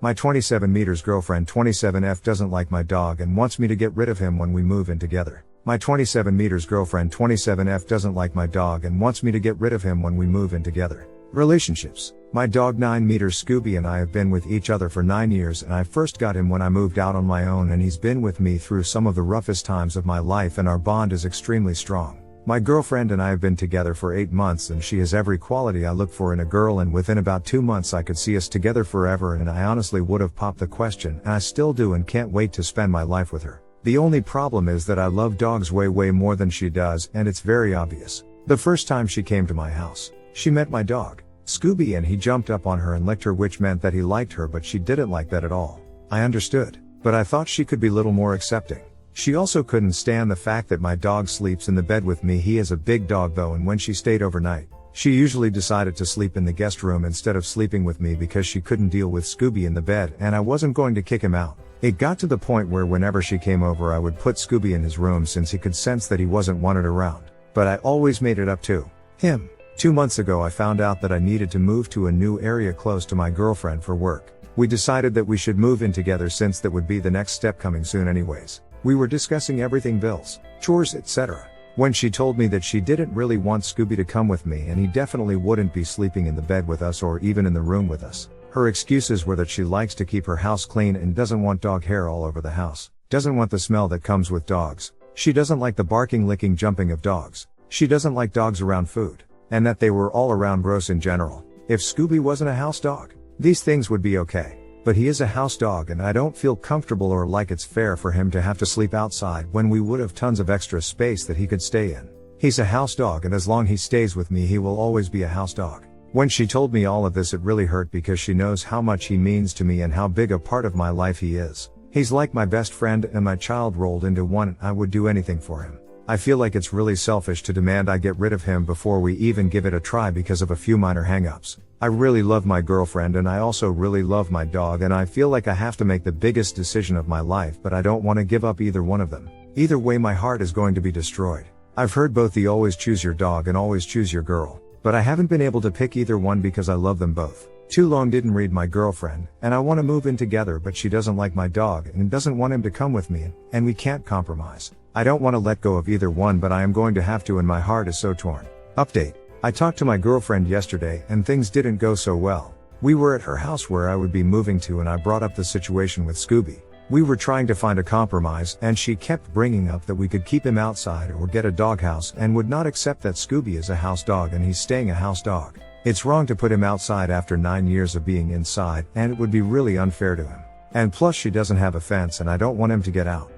My 27 meters girlfriend 27F doesn't like my dog and wants me to get rid of him when we move in together. My 27 meters girlfriend 27F doesn't like my dog and wants me to get rid of him when we move in together. Relationships. My dog 9 meters Scooby and I have been with each other for 9 years, and I first got him when I moved out on my own, and he's been with me through some of the roughest times of my life, and our bond is extremely strong. My girlfriend and I have been together for 8 months, and she has every quality I look for in a girl, and within about 2 months I could see us together forever, and I honestly would have popped the question, and I still do, and can't wait to spend my life with her. The only problem is that I love dogs way more than she does, and it's very obvious. The first time she came to my house, she met my dog, Scooby, and he jumped up on her and licked her, which meant that he liked her, but she didn't like that at all. I understood, but I thought she could be a little more accepting. She also couldn't stand the fact that my dog sleeps in the bed with me. He is a big dog though, and when she stayed overnight, she usually decided to sleep in the guest room instead of sleeping with me because she couldn't deal with Scooby in the bed, and I wasn't going to kick him out. It got to the point where whenever she came over I would put Scooby in his room since he could sense that he wasn't wanted around, but I always made it up to him. 2 months ago I found out that I needed to move to a new area close to my girlfriend for work. We decided that we should move in together since that would be the next step coming soon anyways. We were discussing everything, bills, chores, etc. when she told me that she didn't really want Scooby to come with me, and he definitely wouldn't be sleeping in the bed with us or even in the room with us. Her excuses were that she likes to keep her house clean and doesn't want dog hair all over the house, doesn't want the smell that comes with dogs, she doesn't like the barking, licking, jumping of dogs, she doesn't like dogs around food, and that they were all around gross in general. If Scooby wasn't a house dog, these things would be okay. But he is a house dog, and I don't feel comfortable or like it's fair for him to have to sleep outside when we would have tons of extra space that he could stay in. He's a house dog, and as long as he stays with me he will always be a house dog. When she told me all of this it really hurt because she knows how much he means to me and how big a part of my life he is. He's like my best friend and my child rolled into one, and I would do anything for him. I feel like it's really selfish to demand I get rid of him before we even give it a try because of a few minor hang-ups. I really love my girlfriend, and I also really love my dog, and I feel like I have to make the biggest decision of my life, but I don't want to give up either one of them. Either way my heart is going to be destroyed. I've heard both the always choose your dog and always choose your girl, but I haven't been able to pick either one because I love them both. Too long didn't read my girlfriend, and I want to move in together, but she doesn't like my dog and doesn't want him to come with me, and we can't compromise. I don't want to let go of either one, but I am going to have to, and my heart is so torn. Update. I talked to my girlfriend yesterday and things didn't go so well. We were at her house where I would be moving to, and I brought up the situation with Scooby. We were trying to find a compromise, and she kept bringing up that we could keep him outside or get a doghouse, and would not accept that Scooby is a house dog and he's staying a house dog. It's wrong to put him outside after 9 years of being inside, and it would be really unfair to him. And plus she doesn't have a fence and I don't want him to get out.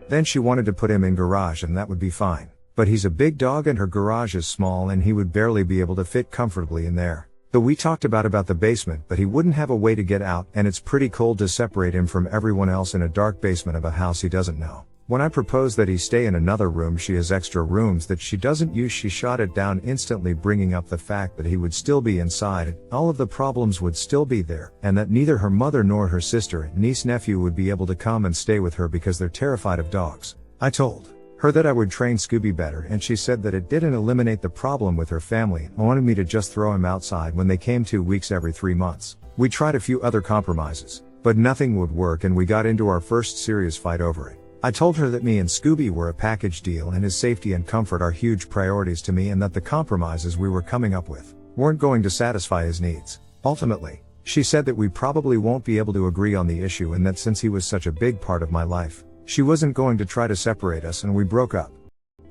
Then she wanted to put him in garage, and that would be fine. But he's a big dog and her garage is small and he would barely be able to fit comfortably in there. But we talked about the basement, but he wouldn't have a way to get out, and it's pretty cold to separate him from everyone else in a dark basement of a house he doesn't know. When I proposed that he stay in another room, she has extra rooms that she doesn't use. She shot it down instantly, bringing up the fact that he would still be inside, all of the problems would still be there, and that neither her mother nor her sister, niece, nephew would be able to come and stay with her because they're terrified of dogs. I told her that I would train Scooby better, and she said that it didn't eliminate the problem with her family and wanted me to just throw him outside when they came 2 weeks every 3 months. We tried a few other compromises, but nothing would work, and we got into our first serious fight over it. I told her that me and Scooby were a package deal and his safety and comfort are huge priorities to me, and that the compromises we were coming up with weren't going to satisfy his needs. Ultimately, she said that we probably won't be able to agree on the issue, and that since he was such a big part of my life, she wasn't going to try to separate us, and we broke up.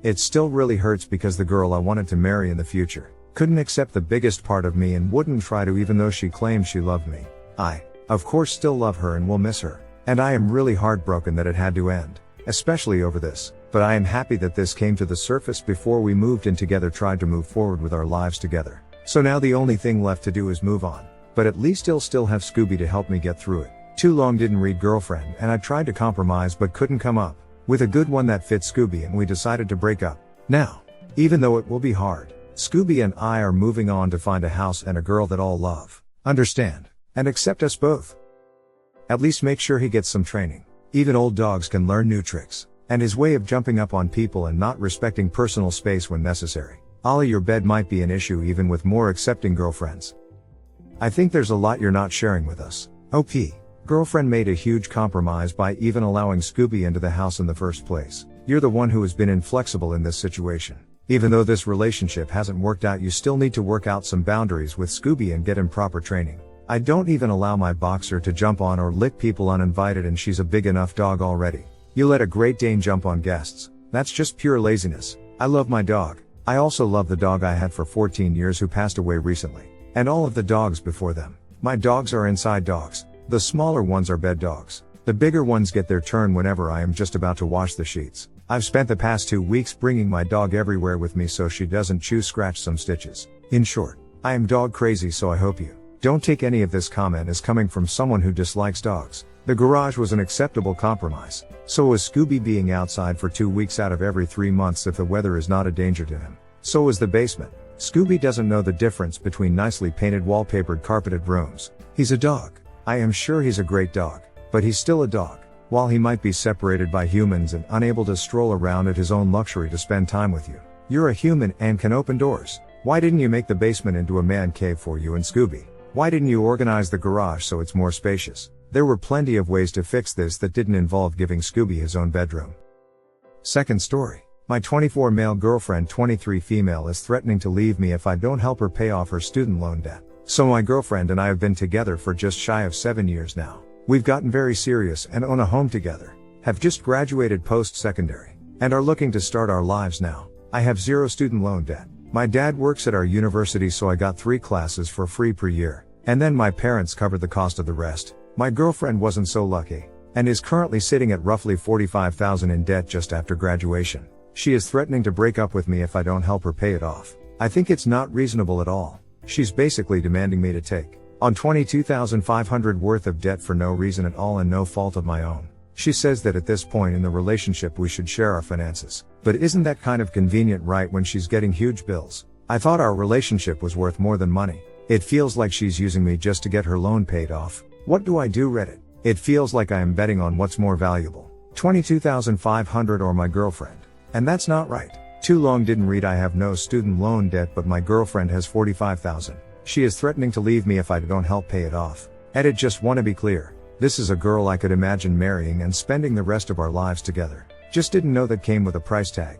It still really hurts because the girl I wanted to marry in the future couldn't accept the biggest part of me and wouldn't try to, even though she claimed she loved me. I, of course, still love her and will miss her. And I am really heartbroken that it had to end, especially over this, but I am happy that this came to the surface before we moved in together, tried to move forward with our lives together. So now the only thing left to do is move on, but at least I'll still have Scooby to help me get through it. Too long didn't read girlfriend, and I tried to compromise but couldn't come up with a good one that fits Scooby, and we decided to break up. Now, even though it will be hard, Scooby and I are moving on to find a house and a girl that all love, understand, and accept us both. At least make sure he gets some training. Even old dogs can learn new tricks, and his way of jumping up on people and not respecting personal space when necessary. Ollie, your bed might be an issue even with more accepting girlfriends. I think there's a lot you're not sharing with us. OP. Girlfriend made a huge compromise by even allowing Scooby into the house in the first place. You're the one who has been inflexible in this situation. Even though this relationship hasn't worked out, you still need to work out some boundaries with Scooby and get him proper training. I don't even allow my boxer to jump on or lick people uninvited, and she's a big enough dog already. You let a Great Dane jump on guests. That's just pure laziness. I love my dog. I also love the dog I had for 14 years who passed away recently. And all of the dogs before them. My dogs are inside dogs. The smaller ones are bed dogs. The bigger ones get their turn whenever I am just about to wash the sheets. I've spent the past 2 weeks bringing my dog everywhere with me so she doesn't scratch some stitches. In short, I am dog crazy, so I hope you don't take any of this comment as coming from someone who dislikes dogs. The garage was an acceptable compromise. So was Scooby being outside for 2 weeks out of every 3 months if the weather is not a danger to him. So was the basement. Scooby doesn't know the difference between nicely painted wallpapered carpeted rooms. He's a dog. I am sure he's a great dog. But he's still a dog. While he might be separated by humans and unable to stroll around at his own luxury to spend time with you, you're a human and can open doors. Why didn't you make the basement into a man cave for you and Scooby? Why didn't you organize the garage so it's more spacious? There were plenty of ways to fix this that didn't involve giving Scooby his own bedroom. Second story. My 24 male girlfriend 23 female is threatening to leave me if I don't help her pay off her student loan debt. So my girlfriend and I have been together for just shy of 7 years now. We've gotten very serious and own a home together, have just graduated post-secondary, and are looking to start our lives now. I have 0 student loan debt. My dad works at our university, so I got 3 classes for free per year, and then my parents covered the cost of the rest. My girlfriend wasn't so lucky, and is currently sitting at roughly $45,000 in debt just after graduation. She is threatening to break up with me if I don't help her pay it off. I think it's not reasonable at all. She's basically demanding me to take on $22,500 worth of debt for no reason at all and no fault of my own. She says that at this point in the relationship we should share our finances. But isn't that kind of convenient, right, when she's getting huge bills? I thought our relationship was worth more than money. It feels like she's using me just to get her loan paid off. What do I do, Reddit? It feels like I am betting on what's more valuable, $22,500 or my girlfriend. And that's not right. Too long didn't read. I have no student loan debt, but my girlfriend has $45,000. She is threatening to leave me if I don't help pay it off. Edit, just want to be clear. This is a girl I could imagine marrying and spending the rest of our lives together. Just didn't know that came with a price tag.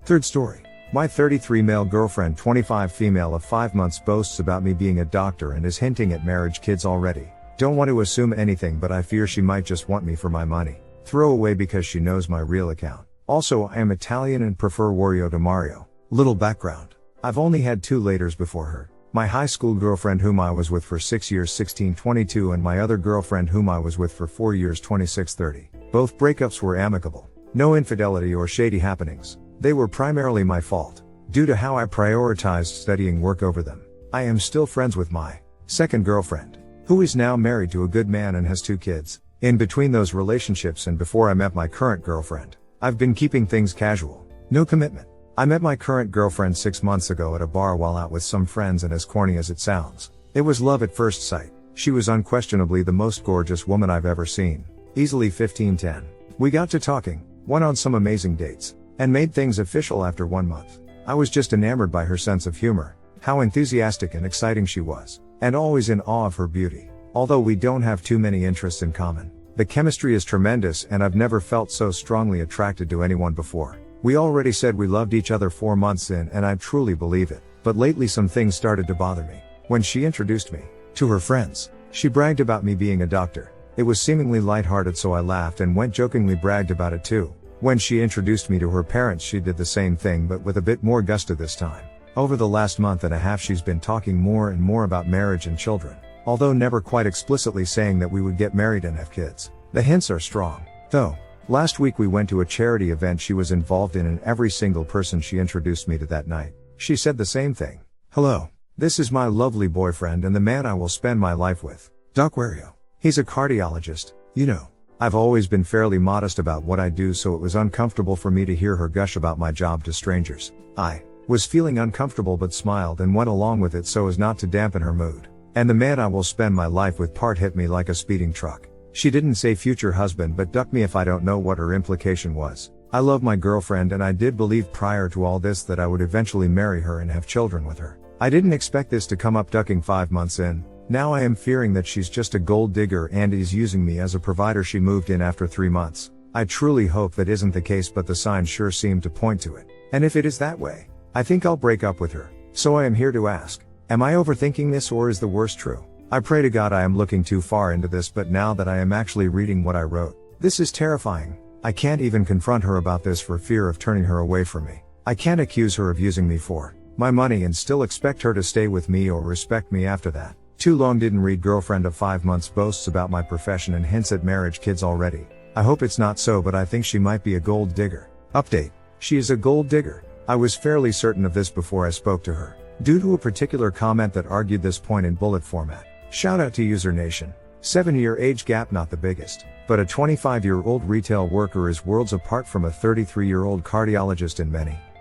Third story. My 33 male girlfriend 25 female of 5 months boasts about me being a doctor and is hinting at marriage, kids already. Don't want to assume anything, but I fear she might just want me for my money. Throw away because she knows my real account. Also, I am Italian and prefer Wario to Mario. Little background. I've only had 2 laters before her. My high school girlfriend whom I was with for 6 years 16-22 and my other girlfriend whom I was with for 4 years 26-30. Both breakups were amicable. No infidelity or shady happenings. They were primarily my fault, due to how I prioritized studying work over them. I am still friends with my second girlfriend, who is now married to a good man and has 2 kids. In between those relationships and before I met my current girlfriend, I've been keeping things casual. No commitment. I met my current girlfriend 6 months ago at a bar while out with some friends, and as corny as it sounds, it was love at first sight. She was unquestionably the most gorgeous woman I've ever seen. Easily 15-10. We got to talking, went on some amazing dates, and made things official after 1 month. I was just enamored by her sense of humor, how enthusiastic and exciting she was, and always in awe of her beauty. Although we don't have too many interests in common, the chemistry is tremendous and I've never felt so strongly attracted to anyone before. We already said we loved each other 4 months in, and I truly believe it. But lately some things started to bother me. When she introduced me to her friends, she bragged about me being a doctor. It was seemingly lighthearted, so I laughed and went jokingly bragged about it too. When she introduced me to her parents, she did the same thing but with a bit more gusto this time. Over the last month and a half she's been talking more and more about marriage and children, although never quite explicitly saying that we would get married and have kids. The hints are strong, though. Last week we went to a charity event she was involved in, and every single person she introduced me to that night, she said the same thing. Hello, this is my lovely boyfriend and the man I will spend my life with, Doc Wario. He's a cardiologist, you know. I've always been fairly modest about what I do, so it was uncomfortable for me to hear her gush about my job to strangers. I was feeling uncomfortable but smiled and went along with it so as not to dampen her mood. And the man I will spend my life with part hit me like a speeding truck. She didn't say future husband but ducked me if I don't know what her implication was. I love my girlfriend and I did believe prior to all this that I would eventually marry her and have children with her. I didn't expect this to come up ducking 5 months in. Now I am fearing that she's just a gold digger and is using me as a provider. She moved in after 3 months. I truly hope that isn't the case, but the signs sure seem to point to it. And if it is that way, I think I'll break up with her. So I am here to ask, am I overthinking this, or is the worst true? I pray to God I am looking too far into this, but now that I am actually reading what I wrote, this is terrifying. I can't even confront her about this for fear of turning her away from me. I can't accuse her of using me for my money and still expect her to stay with me or respect me after that. Too long didn't read. Girlfriend of 5 months boasts about my profession and hints at marriage. Kids already. I hope it's not so, but I think she might be a gold digger. Update. She is a gold digger. I was fairly certain of this before I spoke to her, due to a particular comment that argued this point in bullet format. Shout out to User Nation. 7-year age gap not the biggest, but a 25-year-old retail worker is worlds apart from a 33-year-old cardiologist in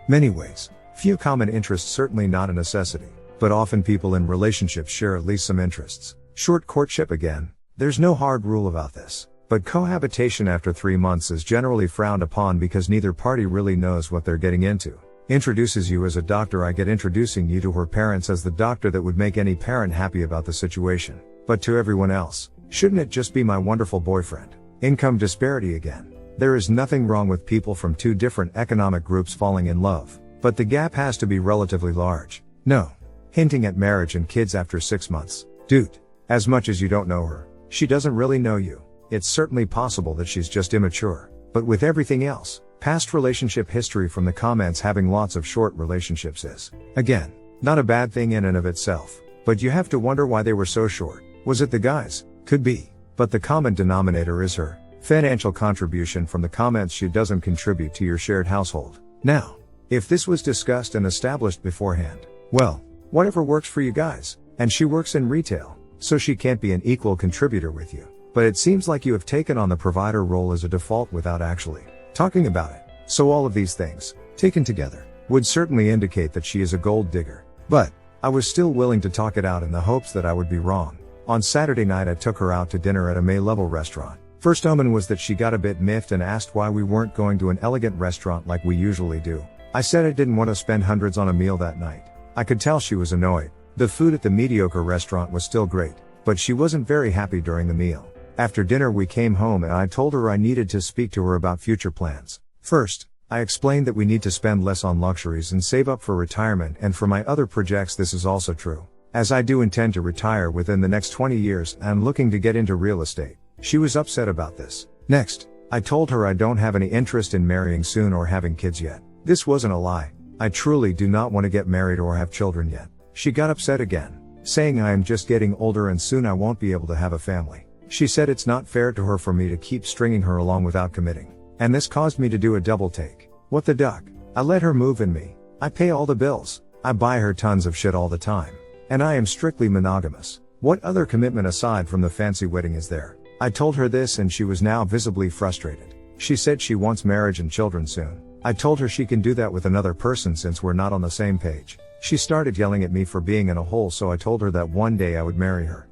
many ways. Few common interests, certainly not a necessity, but often people in relationships share at least some interests. Short courtship again. There's no hard rule about this, but cohabitation after 3 months is generally frowned upon because neither party really knows what they're getting into. Introduces you as a doctor. I get introducing you to her parents as the doctor that would make any parent happy about the situation. But to everyone else, shouldn't it just be my wonderful boyfriend? Income disparity again. There is nothing wrong with people from 2 different economic groups falling in love, but the gap has to be relatively large. No. Hinting at marriage and kids after 6 months. Dude, as much as you don't know her, she doesn't really know you. It's certainly possible that she's just immature. But with everything else, past relationship history from the comments, having lots of short relationships is, again, not a bad thing in and of itself. But you have to wonder why they were so short. Was it the guys? Could be. But the common denominator is her financial contribution from the comments. She doesn't contribute to your shared household. Now, if this was discussed and established beforehand, well, whatever works for you guys. And she works in retail, so she can't be an equal contributor with you. But it seems like you have taken on the provider role as a default without actually talking about it. So all of these things, taken together, would certainly indicate that she is a gold digger. But I was still willing to talk it out in the hopes that I would be wrong. On Saturday night I took her out to dinner at a May-level restaurant. First omen was that she got a bit miffed and asked why we weren't going to an elegant restaurant like we usually do. I said I didn't want to spend hundreds on a meal that night. I could tell she was annoyed. The food at the mediocre restaurant was still great, but she wasn't very happy during the meal. After dinner we came home and I told her I needed to speak to her about future plans. First, I explained that we need to spend less on luxuries and save up for retirement and for my other projects. This is also true, as I do intend to retire within the next 20 years and I'm looking to get into real estate. She was upset about this. Next, I told her I don't have any interest in marrying soon or having kids yet. This wasn't a lie. I truly do not want to get married or have children yet. She got upset again, saying I am just getting older and soon I won't be able to have a family. She said it's not fair to her for me to keep stringing her along without committing. And this caused me to do a double take. What the duck? I let her move in me. I pay all the bills. I buy her tons of shit all the time. And I am strictly monogamous. What other commitment aside from the fancy wedding is there? I told her this and she was now visibly frustrated. She said she wants marriage and children soon. I told her she can do that with another person since we're not on the same page. She started yelling at me for being in a hole, so I told her that one day I would marry her.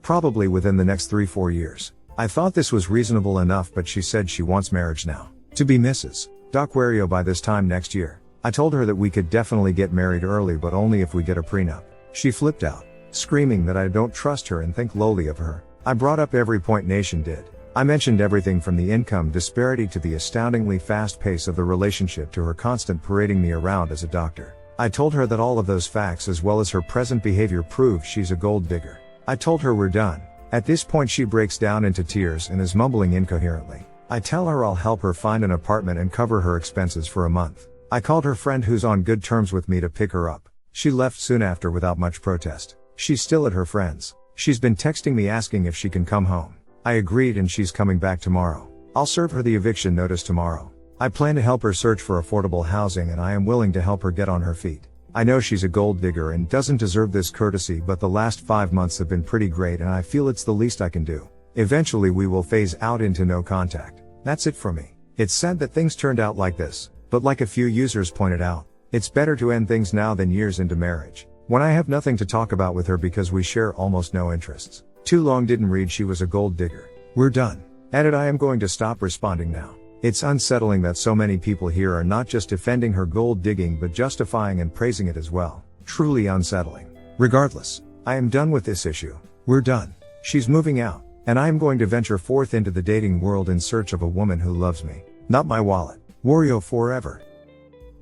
Probably within the next 3-4 years. I thought this was reasonable enough, but she said she wants marriage now. To be Mrs. Docwario by this time next year. I told her that we could definitely get married early, but only if we get a prenup. She flipped out, screaming that I don't trust her and think lowly of her. I brought up every point Nation did. I mentioned everything from the income disparity to the astoundingly fast pace of the relationship to her constant parading me around as a doctor. I told her that all of those facts as well as her present behavior prove she's a gold digger. I told her we're done. At this point she breaks down into tears and is mumbling incoherently. I tell her I'll help her find an apartment and cover her expenses for a month. I called her friend who's on good terms with me to pick her up. She left soon after without much protest. She's still at her friend's. She's been texting me asking if she can come home. I agreed and she's coming back tomorrow. I'll serve her the eviction notice tomorrow. I plan to help her search for affordable housing and I am willing to help her get on her feet. I know she's a gold digger and doesn't deserve this courtesy, but the last 5 months have been pretty great and I feel it's the least I can do. Eventually we will phase out into no contact. That's it for me. It's sad that things turned out like this, but like a few users pointed out, it's better to end things now than years into marriage, when I have nothing to talk about with her because we share almost no interests. Too long didn't read she was a gold digger. We're done. Added I am going to stop responding now. It's unsettling that so many people here are not just defending her gold digging but justifying and praising it as well. Truly unsettling. Regardless, I am done with this issue. We're done. She's moving out, and I am going to venture forth into the dating world in search of a woman who loves me, not my wallet. Wario forever.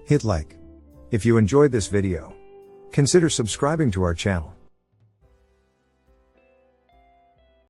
Hit like if you enjoyed this video. Consider subscribing to our channel.